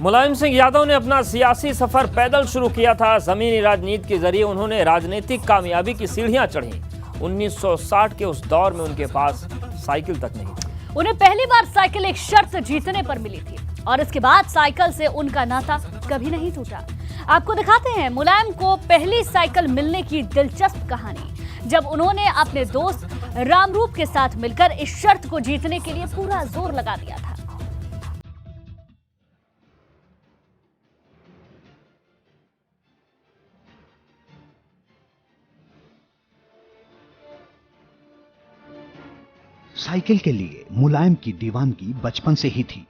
मुलायम सिंह यादव ने अपना सियासी सफर पैदल शुरू किया था। जमीनी राजनीति के जरिए उन्होंने राजनीतिक कामयाबी की सीढ़ियां चढ़ी। 1960 के उस दौर में उनके पास साइकिल तक नहीं थी। उन्हें पहली बार साइकिल एक शर्त जीतने पर मिली थी और इसके बाद साइकिल से उनका नाता कभी नहीं टूटा। आपको दिखाते हैं मुलायम को पहली साइकिल मिलने की दिलचस्प कहानी, जब उन्होंने अपने दोस्त रामरूप के साथ मिलकर इस शर्त को जीतने के लिए पूरा जोर लगा दिया था। साइकिल के लिए मुलायम की दीवानगी बचपन से ही थी।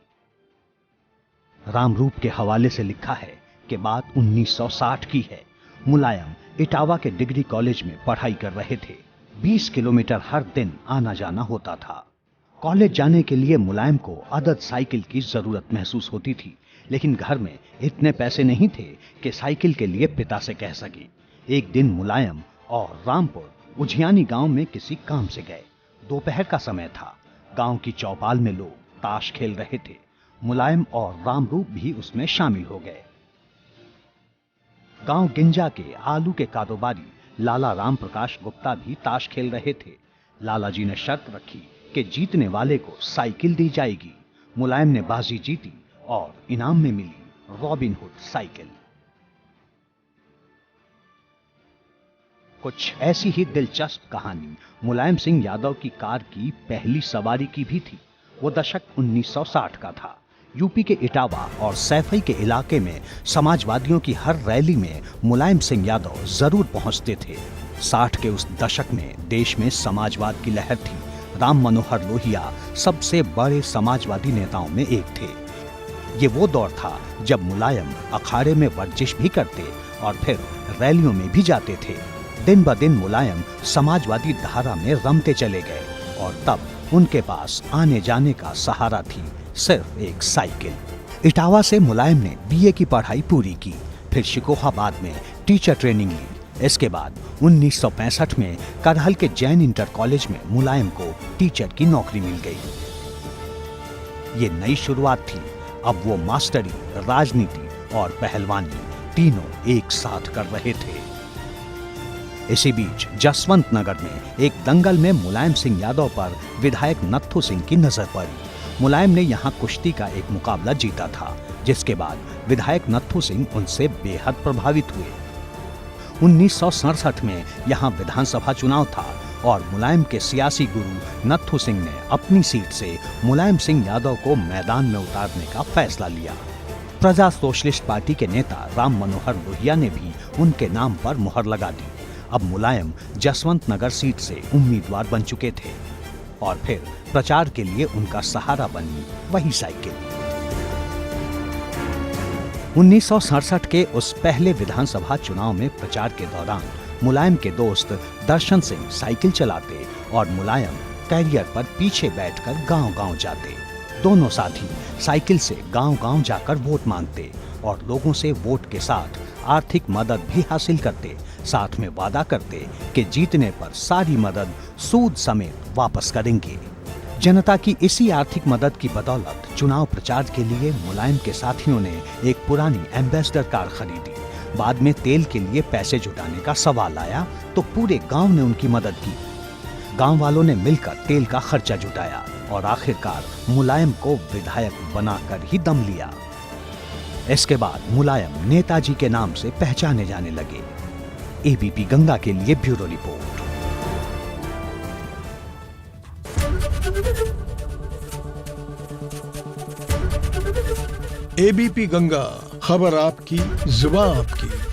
रामरूप के हवाले से लिखा है कि बात 1960 की है। मुलायम इटावा के डिग्री कॉलेज में पढ़ाई कर रहे थे। 20 किलोमीटर हर दिन आना जाना होता था। कॉलेज जाने के लिए मुलायम को अदद साइकिल की जरूरत महसूस होती थी, लेकिन घर में इतने पैसे नहीं थे कि साइकिल के लिए पिता से कह सके। एक दिन मुलायम और रामपुर उझियानी गांव में किसी काम से गए। दोपहर का समय था। गांव की चौपाल में लोग ताश खेल रहे थे। मुलायम और रामरूप भी उसमें शामिल हो गए। गांव गिंजा के आलू के कारोबारी लाला राम प्रकाश गुप्ता भी ताश खेल रहे थे। लाला जी ने शर्त रखी कि जीतने वाले को साइकिल दी जाएगी। मुलायम ने बाजी जीती और इनाम में मिली रॉबिन हुड साइकिल। कुछ ऐसी ही दिलचस्प कहानी मुलायम सिंह यादव की कार की पहली सवारी की भी थी। वो दशक 1960 का था। यूपी के इटावा और सैफई के इलाके में समाजवादियों की हर रैली में मुलायम सिंह यादव जरूर पहुंचते थे। 60 के उस दशक में देश में समाजवाद की लहर थी। राम मनोहर लोहिया सबसे बड़े समाजवादी नेताओं में एक थे। ये वो दौर था जब मुलायम अखाड़े में वर्जिश भी करते और फिर रैलियों में भी जाते थे। दिन ब दिन मुलायम समाजवादी धारा में रमते चले गए और तब उनके पास आने जाने का सहारा थी सिर्फ एक साइकिल। इटावा से मुलायम ने बीए की पढ़ाई पूरी की, फिर शिकोहाबाद में टीचर ट्रेनिंग ली। इसके बाद 1965 में करहल के जैन इंटर कॉलेज में मुलायम को टीचर की नौकरी मिल गई। ये नई शुरुआत थी। अब वो मास्टरी, राजनीति और पहलवानी तीनों एक साथ कर रहे थे। इसी बीच जसवंत नगर में एक दंगल में मुलायम सिंह यादव पर विधायक नत्थू सिंह की नजर पड़ी। मुलायम ने यहां कुश्ती का एक मुकाबला जीता था, जिसके बाद विधायक नत्थू सिंह उनसे बेहद प्रभावित हुए। 1967 में यहां विधानसभा चुनाव था और मुलायम के सियासी गुरु नत्थू सिंह ने अपनी सीट से मुलायम सिंह यादव को मैदान में उतारने का फैसला लिया। प्रजा सोशलिस्ट पार्टी के नेता राम मनोहर लोहिया ने भी उनके नाम पर मुहर लगा दी। अब मुलायम जसवंत नगर सीट से उम्मीदवार बन चुके थे और फिर प्रचार के लिए उनका सहारा बनी वही साइकिल। 1967 के उस पहले विधानसभा चुनाव में प्रचार के दौरान मुलायम के दोस्त दर्शन सिंह साइकिल चलाते और मुलायम कैरियर पर पीछे बैठकर गांव-गांव जाते। दोनों साथी साइकिल से गांव-गांव जाकर वोट मांगते और लोगों से वोट के साथ आर्थिक मदद भी हासिल करते। साथ में वादा करते कि जीतने पर सारी मदद सूद समेत वापस करेंगे। जनता की इसी आर्थिक मदद की बदौलत चुनाव प्रचार के लिए मुलायम के साथियों ने एक पुरानी एम्बेसडर कार खरीदी। बाद में तेल के लिए पैसे जुटाने का सवाल आया तो पूरे गांव ने उनकी मदद की। गांव वालों ने मिलकर तेल का खर्चा जुटाया और आखिरकार मुलायम को विधायक बनाकर ही दम लिया। इसके बाद मुलायम नेताजी के नाम से पहचाने जाने लगे। एबीपी गंगा के लिए ब्यूरो रिपोर्ट। एबीपी गंगा, खबर आपकी, जुबान आपकी।